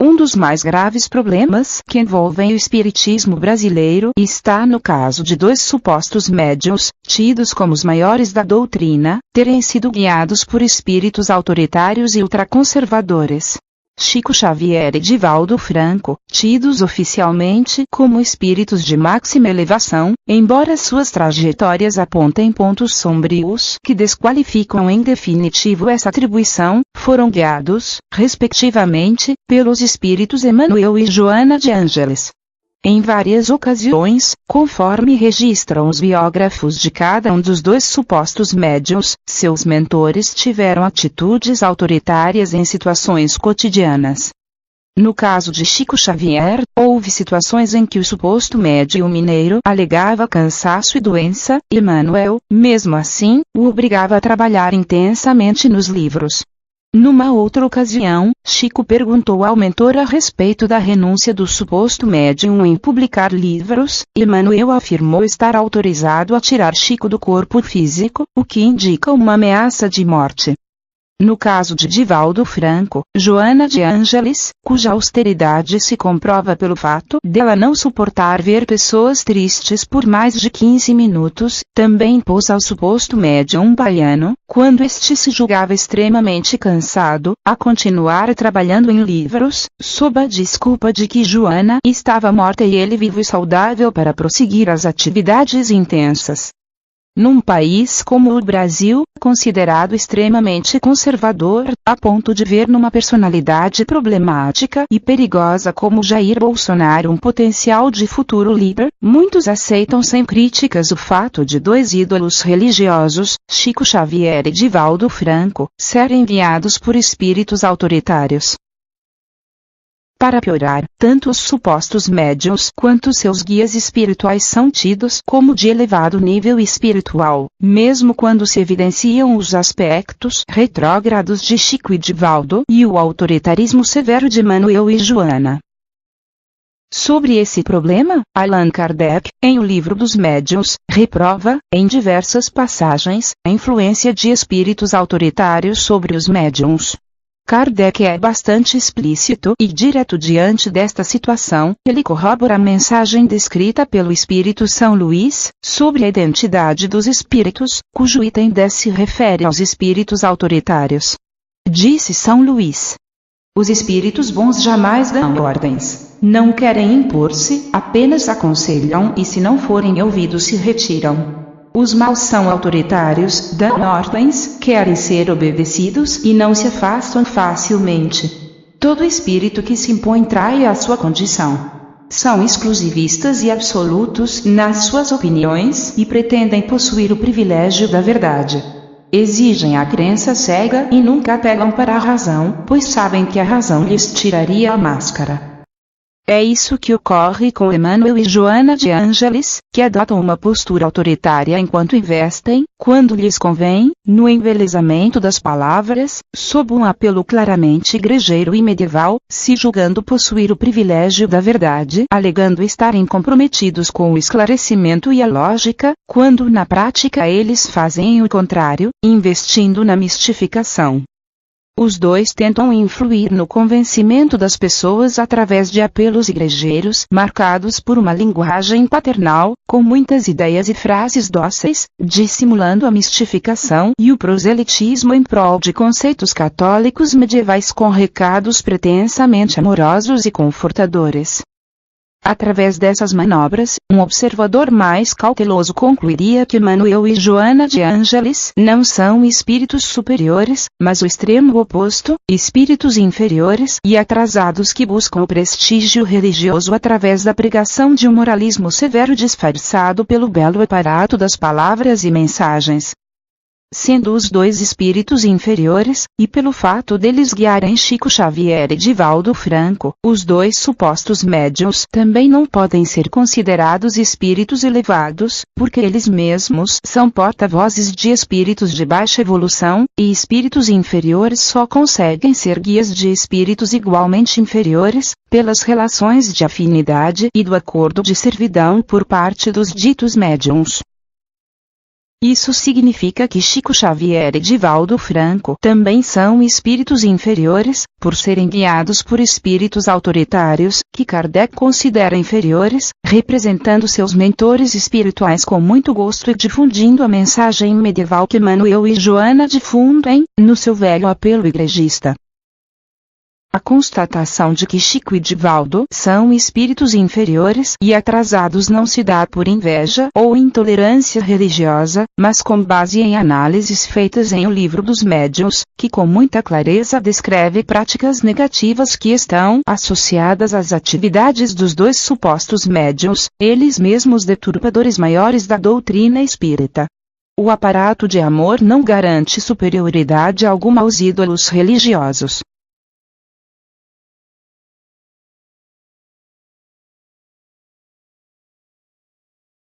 Um dos mais graves problemas que envolvem o espiritismo brasileiro está no caso de dois supostos médiuns, tidos como os maiores da doutrina, terem sido guiados por espíritos autoritários e ultraconservadores. Chico Xavier e Divaldo Franco, tidos oficialmente como espíritos de máxima elevação, embora suas trajetórias apontem pontos sombrios que desqualificam em definitivo essa atribuição, foram guiados, respectivamente, pelos espíritos Emmanuel e Joana de Ângeles. Em várias ocasiões, conforme registram os biógrafos de cada um dos dois supostos médiuns, seus mentores tiveram atitudes autoritárias em situações cotidianas. No caso de Chico Xavier, houve situações em que o suposto médium mineiro alegava cansaço e doença, e Emmanuel, mesmo assim, o obrigava a trabalhar intensamente nos livros. Numa outra ocasião, Chico perguntou ao mentor a respeito da renúncia do suposto médium em publicar livros, e Emmanuel afirmou estar autorizado a tirar Chico do corpo físico, o que indica uma ameaça de morte. No caso de Divaldo Franco, Joana de Ângeles, cuja austeridade se comprova pelo fato dela não suportar ver pessoas tristes por mais de 15 minutos, também impôs ao suposto médium baiano, quando este se julgava extremamente cansado, a continuar trabalhando em livros, sob a desculpa de que Joana estava morta e ele vivo e saudável para prosseguir as atividades intensas. Num país como o Brasil, considerado extremamente conservador, a ponto de ver numa personalidade problemática e perigosa como Jair Bolsonaro um potencial de futuro líder, muitos aceitam sem críticas o fato de dois ídolos religiosos, Chico Xavier e Divaldo Franco, serem guiados por espíritos autoritários. Para piorar, tanto os supostos médiuns quanto seus guias espirituais são tidos como de elevado nível espiritual, mesmo quando se evidenciam os aspectos retrógrados de Chico e Divaldo e o autoritarismo severo de Emmanuel e Joana. Sobre esse problema, Allan Kardec, em O Livro dos Médiuns, reprova, em diversas passagens, a influência de espíritos autoritários sobre os médiuns. Kardec é bastante explícito e direto diante desta situação, ele corrobora a mensagem descrita pelo Espírito São Luís, sobre a identidade dos espíritos, cujo item 10 se refere aos espíritos autoritários. Disse São Luís: os espíritos bons jamais dão ordens, não querem impor-se, apenas aconselham e se não forem ouvidos se retiram. Os maus são autoritários, dão ordens, querem ser obedecidos e não se afastam facilmente. Todo espírito que se impõe trai a sua condição. São exclusivistas e absolutos nas suas opiniões e pretendem possuir o privilégio da verdade. Exigem a crença cega e nunca apelam para a razão, pois sabem que a razão lhes tiraria a máscara. É isso que ocorre com Emmanuel e Joana de Ângeles, que adotam uma postura autoritária enquanto investem, quando lhes convém, no embelezamento das palavras, sob um apelo claramente igrejeiro e medieval, se julgando possuir o privilégio da verdade, alegando estarem comprometidos com o esclarecimento e a lógica, quando na prática eles fazem o contrário, investindo na mistificação. Os dois tentam influir no convencimento das pessoas através de apelos igrejeiros marcados por uma linguagem paternal, com muitas ideias e frases dóceis, dissimulando a mistificação e o proselitismo em prol de conceitos católicos medievais com recados pretensamente amorosos e confortadores. Através dessas manobras, um observador mais cauteloso concluiria que Emmanuel e Joana de Ângeles não são espíritos superiores, mas o extremo oposto, espíritos inferiores e atrasados que buscam o prestígio religioso através da pregação de um moralismo severo disfarçado pelo belo aparato das palavras e mensagens. Sendo os dois espíritos inferiores, e pelo fato deles guiarem Chico Xavier e Divaldo Franco, os dois supostos médiuns também não podem ser considerados espíritos elevados, porque eles mesmos são porta-vozes de espíritos de baixa evolução, e espíritos inferiores só conseguem ser guias de espíritos igualmente inferiores, pelas relações de afinidade e do acordo de servidão por parte dos ditos médiuns. Isso significa que Chico Xavier e Divaldo Franco também são espíritos inferiores, por serem guiados por espíritos autoritários, que Kardec considera inferiores, representando seus mentores espirituais com muito gosto e difundindo a mensagem medieval que Manuel e Joana difundem, no seu velho apelo igrejista. A constatação de que Chico e Divaldo são espíritos inferiores e atrasados não se dá por inveja ou intolerância religiosa, mas com base em análises feitas em O Livro dos Médiuns, que com muita clareza descreve práticas negativas que estão associadas às atividades dos dois supostos médiuns, eles mesmos deturpadores maiores da doutrina espírita. O aparato de amor não garante superioridade alguma aos ídolos religiosos.